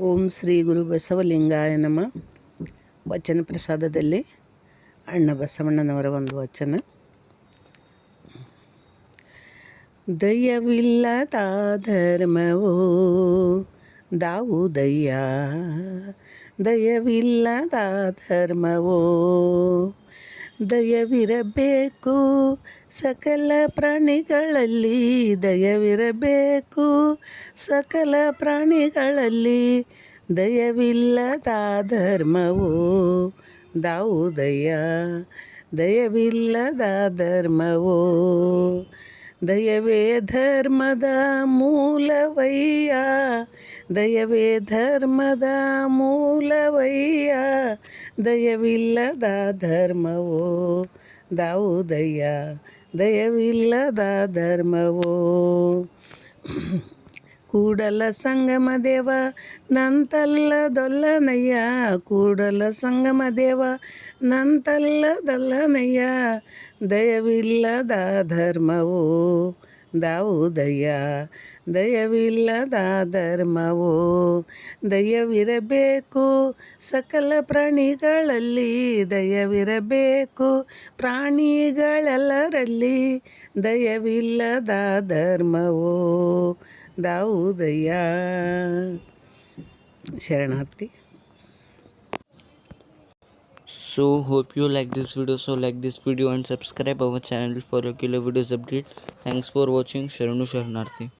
ಓಂ ಶ್ರೀ ಗುರು ಬಸವಲಿಂಗಾಯ ನಮ. ವಚನ ಪ್ರಸಾದದಲ್ಲಿ ಅಣ್ಣ ಬಸವಣ್ಣನವರ ಒಂದು ವಚನ. ದಯವಿಲ್ಲದ ಧರ್ಮವೋ ದಾವುದಯ್ಯ, ದಯವಿಲ್ಲದ ಧರ್ಮವೋ. ದಯವಿರಬೇಕು ಸಕಲ ಪ್ರಾಣಿಗಳಲ್ಲಿ, ದಯವಿರಬೇಕು ಸಕಲ ಪ್ರಾಣಿಗಳಲ್ಲಿ. ದಯವಿಲ್ಲದ ಧರ್ಮವೋ ದಾವುದಯ್ಯ, ದಯವಿಲ್ಲದ ಧರ್ಮವೋ. ದಯವೇ ಧರ್ಮದ ಮೂಲವಯ್ಯ, ದಯವೇ ಧರ್ಮದ ಮೂಲವಯ್ಯ. ದಯವಿಲ್ಲದ ಧರ್ಮವೋ ದಾವುದಯ್ಯ, ದಯವಿಲ್ಲದ ಧರ್ಮವೋ. ಕೂಡಲ ಸಂಗಮ ದೇವ ನಂತಲ್ಲದೊಲ್ಲನಯ್ಯ, ಕೂಡಲ ಸಂಗಮ ದೇವ ನಂತಲ್ಲದೊಲ್ಲನಯ್ಯ. ದಯವಿಲ್ಲದ ಧರ್ಮವೋ ದಾವುದಯ್ಯ, ದಯವಿಲ್ಲದ ಧರ್ಮವೋ. ದಯವಿರಬೇಕು ಸಕಲ ಪ್ರಾಣಿಗಳಲ್ಲಿ, ದಯವಿರಬೇಕು ಪ್ರಾಣಿಗಳೆಲ್ಲರಲ್ಲಿ. ದಯವಿಲ್ಲದ ಧರ್ಮವೋ ದಾವುದಯ್ಯ. ಶರಣಾರ್ಥಿ. So hope you like this video. So like this video and subscribe our channel for regular videos update. Thanks for watching. Sharanu Sharanarthi.